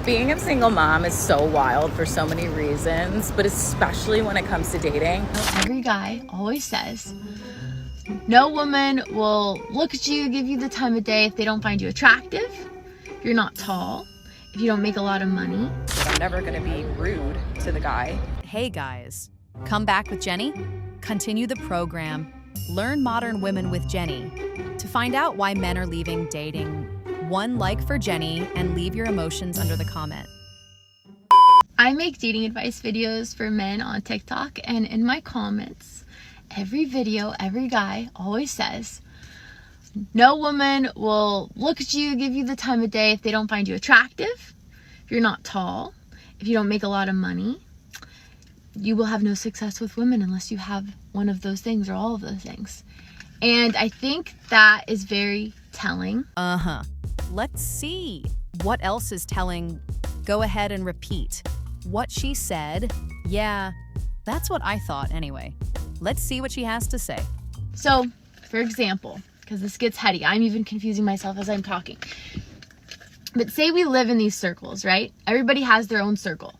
Being a single mom is so wild for so many reasons, but especially when it comes to dating. Every guy always says, no woman will look at you, give you the time of day if they don't find you attractive, if you're not tall, if you don't make a lot of money. I'm never gonna be rude to the guy. Hey guys, come back with Jenny? Continue the program, learn modern women with Jenny. To find out why men are leaving dating, one like for Jenny and leave your emotions under the comment. I make dating advice videos for men on TikTok, and in my comments, every video, every guy always says, no woman will look at you, give you the time of day if they don't find you attractive, if you're not tall, if you don't make a lot of money. You will have no success with women unless you have one of those things or all of those things. And I think that is very telling. Let's see. What else is telling? Go ahead and repeat. What she said? Yeah, that's what I thought anyway. Let's see what she has to say. So, for example, because this gets heady, I'm even confusing myself as I'm talking. But say we live in these circles, right? Everybody has their own circle,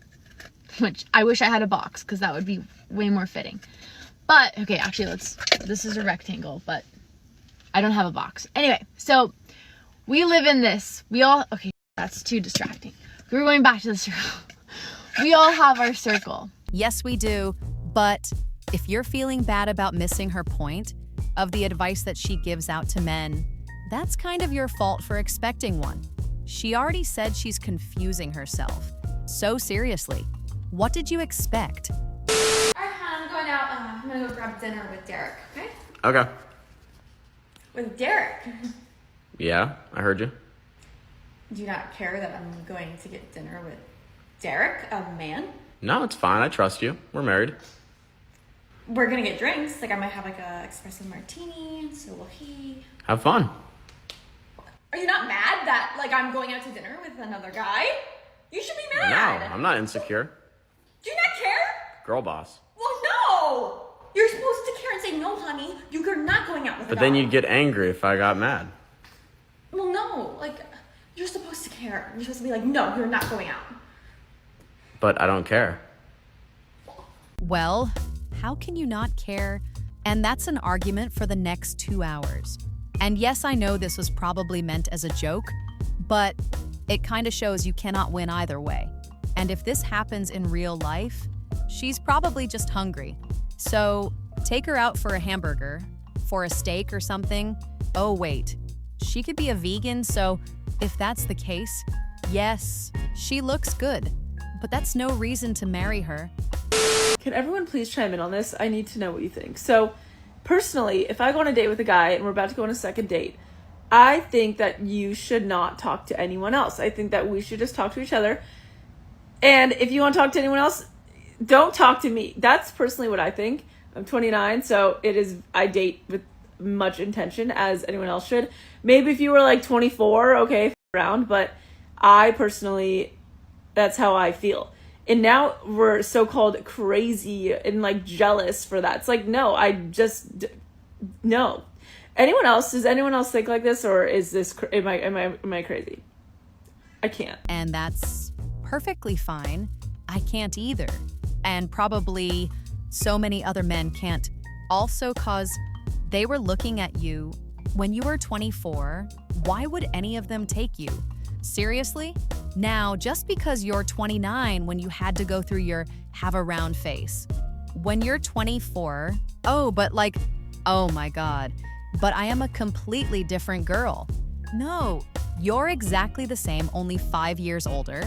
which I wish I had a box because that would be way more fitting. But, okay, actually, this is a rectangle, but I don't have a box. Anyway, so we live in this. Okay, that's too distracting. We're going back to the circle. We all have our circle. Yes, we do. But if you're feeling bad about missing her point of the advice that she gives out to men, that's kind of your fault for expecting one. She already said she's confusing herself. So seriously, what did you expect? I'm going out. I'm gonna go grab dinner with Derek, okay? Okay. With Derek? Yeah, I heard you. Do you not care that I'm going to get dinner with Derek, a man? No, it's fine. I trust you. We're married. We're gonna get drinks. Like, I might have like a espresso martini, so will he. Have fun. Are you not mad that like I'm going out to dinner with another guy? You should be mad. No, I'm not insecure. Do you not care? Girl boss. Well, no! You're supposed to care and say, no, honey, you're not going out with a But guy. then you'd get angry if I got mad. Well, no, like, you're supposed to care. You're supposed to be like, no, you're not going out. But I don't care. Well, how can you not care? And that's an argument for the next 2 hours. And yes, I know this was probably meant as a joke, but it kind of shows you cannot win either way. And if this happens in real life, she's probably just hungry. So take her out for a hamburger, for a steak or something. Oh wait, she could be a vegan, so if that's the case, yes, she looks good. But that's no reason to marry her. Can everyone please chime in on this? I need to know what you think. So, personally, if I go on a date with a guy and we're about to go on a second date, I think that you should not talk to anyone else. I think that we should just talk to each other. And if you want to talk to anyone else, don't talk to me. That's personally what I think. I'm 29, so I date with much intention, as anyone else should. Maybe if you were like 24, okay, around, but I personally, that's how I feel. And now we're so-called crazy and like jealous for that. It's like, no, no. Does anyone else think like this, or is this, am I crazy? I can't. And that's perfectly fine. I can't either. And probably so many other men can't. Also, cause they were looking at you when you were 24. Why would any of them take you? Seriously? Now, just because you're 29 when you had to go through your have a round face. When you're 24, oh my God, but I am a completely different girl. No, you're exactly the same, only 5 years older.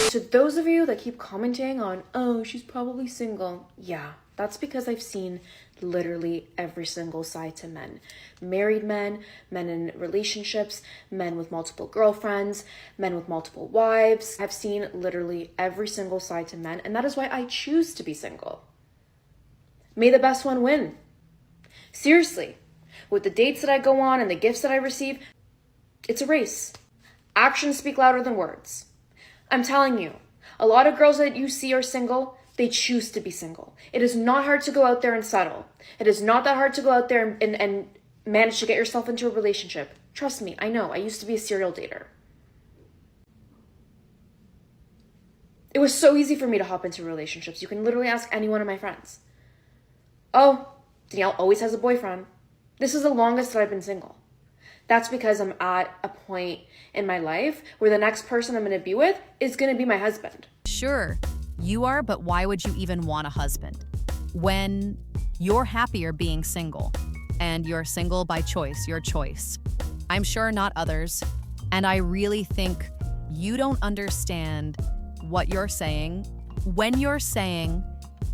To those of you that keep commenting on, oh, she's probably single. Yeah, that's because I've seen literally every single side to men. Married men, men in relationships, men with multiple girlfriends, men with multiple wives. I've seen literally every single side to men, and that is why I choose to be single. May the best one win. Seriously, with the dates that I go on and the gifts that I receive, it's a race. Actions speak louder than words. I'm telling you, a lot of girls that you see are single, they choose to be single. It is not hard to go out there and settle. It is not that hard to go out there and manage to get yourself into a relationship. Trust me, I know. I used to be a serial dater. It was so easy for me to hop into relationships. You can literally ask any one of my friends. Oh, Danielle always has a boyfriend. This is the longest that I've been single. That's because I'm at a point in my life where the next person I'm going to be with is going to be my husband. Sure, you are, but why would you even want a husband when you're happier being single? And you're single by choice, your choice. I'm sure not others. And I really think you don't understand what you're saying. When you're saying,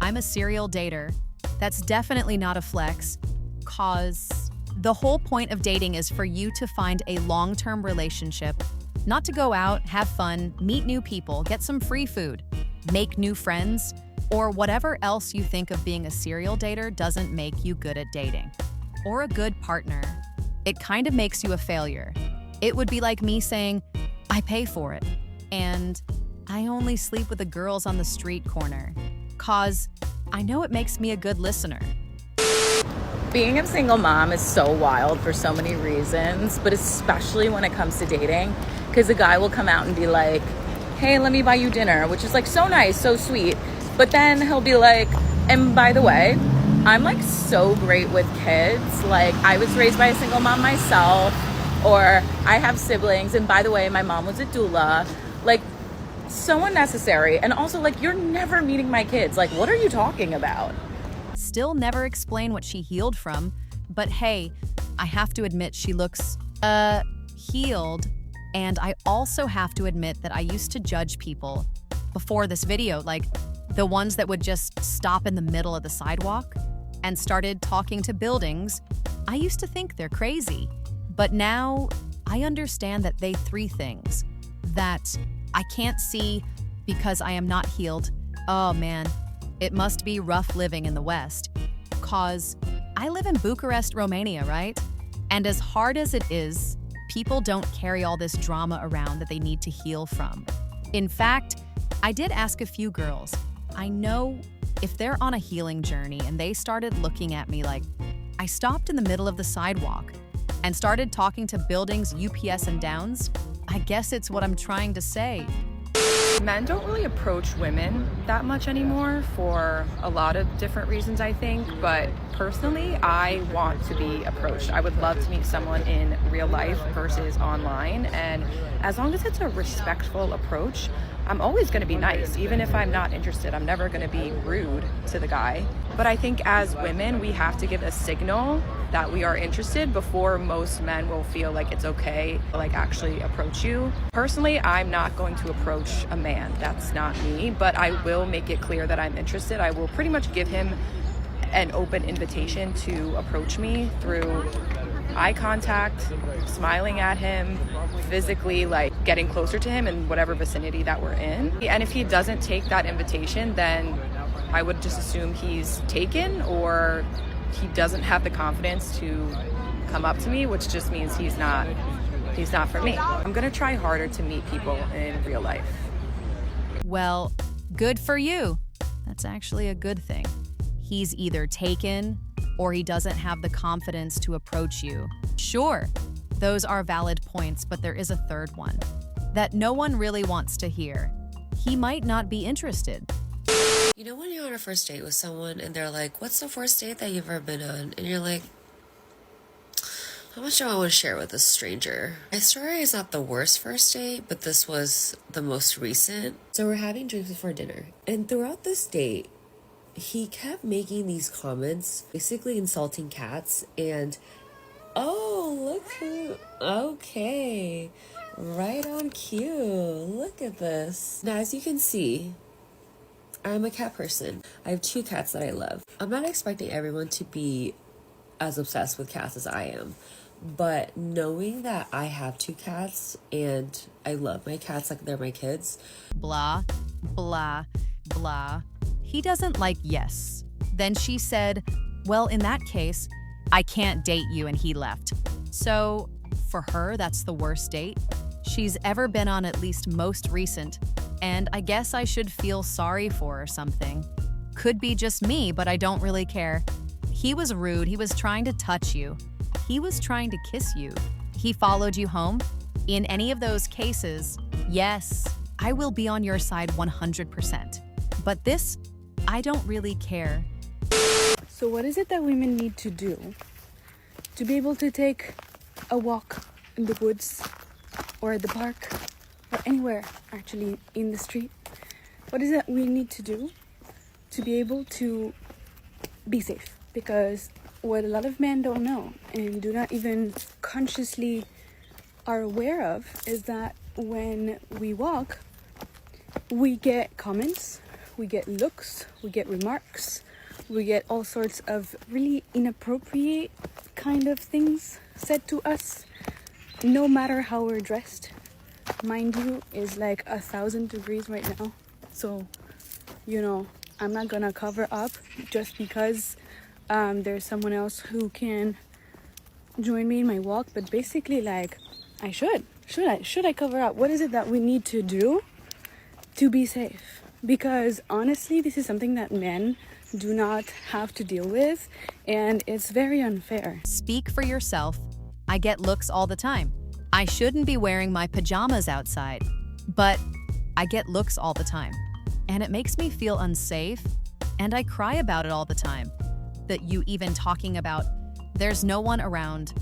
I'm a serial dater, that's definitely not a flex, cause the whole point of dating is for you to find a long-term relationship, not to go out, have fun, meet new people, get some free food, make new friends, or whatever else you think of being a serial dater doesn't make you good at dating. Or a good partner. It kind of makes you a failure. It would be like me saying, I pay for it, and I only sleep with the girls on the street corner, cause I know it makes me a good listener. Being a single mom is so wild for so many reasons, but especially when it comes to dating, because a guy will come out and be like, hey, let me buy you dinner, which is like so nice, so sweet. But then he'll be like, and by the way, I'm like so great with kids. Like I was raised by a single mom myself, or I have siblings. And by the way, my mom was a doula. Like so unnecessary. And also like, you're never meeting my kids. Like, what are you talking about? Still never explain what she healed from, but hey, I have to admit she looks, healed. And I also have to admit that I used to judge people before this video, like the ones that would just stop in the middle of the sidewalk and started talking to buildings. I used to think they're crazy, but now I understand that they three things that I can't see because I am not healed. Oh man, it must be rough living in the West, cause I live in Bucharest, Romania, right? And as hard as it is, people don't carry all this drama around that they need to heal from. In fact, I did ask a few girls. I know if they're on a healing journey and they started looking at me like, I stopped in the middle of the sidewalk and started talking to buildings, UPS and Downs, I guess it's what I'm trying to say. Men don't really approach women that much anymore for a lot of different reasons, I think. But personally, I want to be approached. I would love to meet someone in real life versus online. And as long as it's a respectful approach, I'm always going to be nice. Even if I'm not interested, I'm never going to be rude to the guy. But I think as women, we have to give a signal that we are interested before most men will feel like it's okay to like actually approach you. Personally, I'm not going to approach a man. That's not me, but I will make it clear that I'm interested. I will pretty much give him an open invitation to approach me through eye contact, smiling at him, physically like getting closer to him in whatever vicinity that we're in. And if he doesn't take that invitation, then I would just assume he's taken or he doesn't have the confidence to come up to me, which just means he's not for me. I'm gonna try harder to meet people in real life. Well, good for you. That's actually a good thing. He's either taken or he doesn't have the confidence to approach you. Sure, those are valid points, but there is a third one that no one really wants to hear. He might not be interested. You know when you're on a first date with someone and they're like, what's the first date that you've ever been on? And you're like, how much do I want to share with a stranger? My story is not the worst first date, but this was the most recent. So we're having drinks before dinner. And throughout this date, he kept making these comments, basically insulting cats. And, oh, look who, okay, right on cue. Look at this. Now, as you can see, I'm a cat person. I have 2 cats that I love. I'm not expecting everyone to be as obsessed with cats as I am, but knowing that I have 2 cats and I love my cats like they're my kids. Blah, blah, blah. He doesn't like yes. Then she said, well, in that case, I can't date you, and he left. So for her, that's the worst date she's ever been on, at least most recent. And I guess I should feel sorry for or something. Could be just me, but I don't really care. He was rude. He was trying to touch you. He was trying to kiss you. He followed you home. In any of those cases, yes, I will be on your side 100%. But this, I don't really care. So what is it that women need to do to be able to take a walk in the woods or at the park or anywhere actually in the street? What is it we need to do to be able to be safe? Because what a lot of men don't know and do not even consciously are aware of is that when we walk, we get comments, we get looks, we get remarks, we get all sorts of really inappropriate kind of things said to us, no matter how we're dressed. Mind you, it's like 1,000 degrees right now. So, you know, I'm not gonna cover up just because there's someone else who can join me in my walk. But basically, like, I should I cover up? What is it that we need to do to be safe? Because honestly, this is something that men do not have to deal with, and it's very unfair. Speak for yourself. I get looks all the time. I shouldn't be wearing my pajamas outside, but I get looks all the time. And it makes me feel unsafe, and I cry about it all the time. That you even talking about, there's no one around.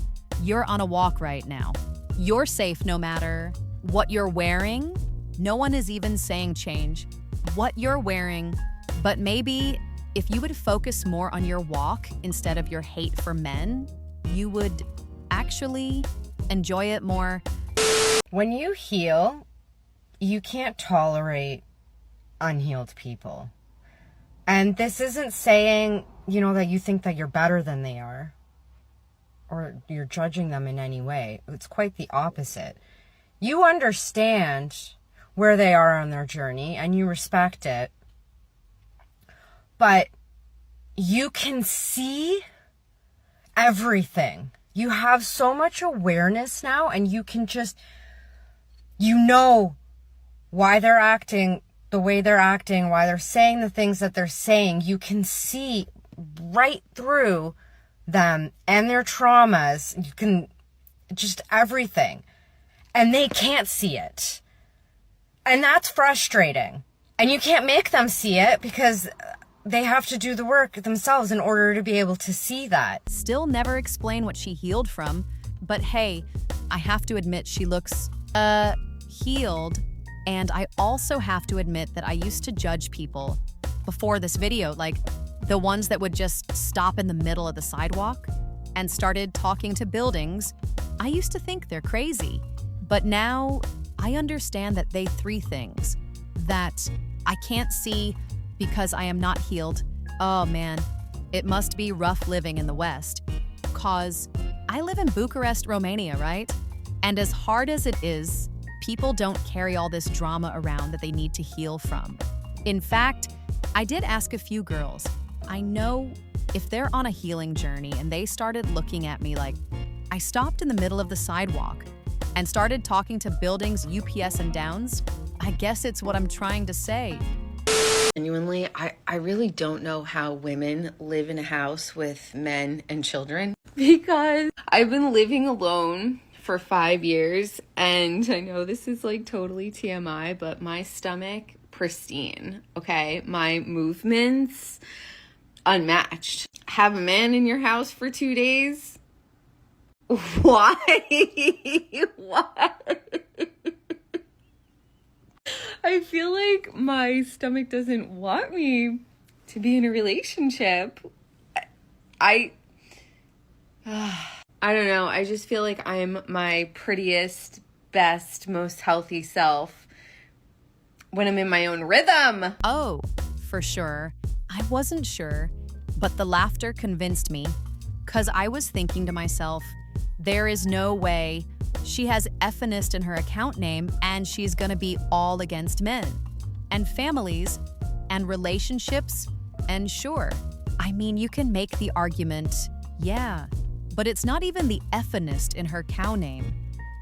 You're on a walk right now. You're safe no matter what you're wearing. No one is even saying change what you're wearing, but maybe if you would focus more on your walk instead of your hate for men, you would actually enjoy it more. When you heal, you can't tolerate unhealed people. And this isn't saying, you know, that you think that you're better than they are or you're judging them in any way. It's quite the opposite. You understand where they are on their journey and you respect it, but you can see everything. You have so much awareness now, and you can just, you know why they're acting the way they're acting, why they're saying the things that they're saying. You can see right through them and their traumas. You can just everything. And they can't see it. And that's frustrating. And you can't make them see it because they have to do the work themselves in order to be able to see that. Still never explain what she healed from, but hey, I have to admit she looks, healed. And I also have to admit that I used to judge people before this video, like the ones that would just stop in the middle of the sidewalk and started talking to buildings. I used to think they're crazy, but now I understand that they three things that I can't see because I am not healed. Oh man, it must be rough living in the West. 'Cause I live in Bucharest, Romania, right? And as hard as it is, people don't carry all this drama around that they need to heal from. In fact, I did ask a few girls. I know if they're on a healing journey and they started looking at me like, I stopped in the middle of the sidewalk and started talking to buildings, UPS and Downs, I guess it's what I'm trying to say. Genuinely, I really don't know how women live in a house with men and children, because I've been living alone for 5 years, and I know this is like totally TMI, but my stomach, pristine, okay? My movements, unmatched. Have a man in your house for 2 days? Why? Why? I feel like my stomach doesn't want me to be in a relationship. I don't know. I just feel like I'm my prettiest, best, most healthy self when I'm in my own rhythm. Oh, for sure. I wasn't sure, but the laughter convinced me, 'cause I was thinking to myself, there is no way she has effeminist in her account name and she's gonna be all against men and families and relationships. And sure, I mean, you can make the argument, yeah, but it's not even the effeminist in her cow name.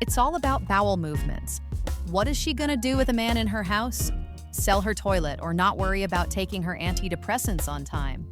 It's all about bowel movements. What is she gonna do with a man in her house? Sell her toilet or not worry about taking her antidepressants on time?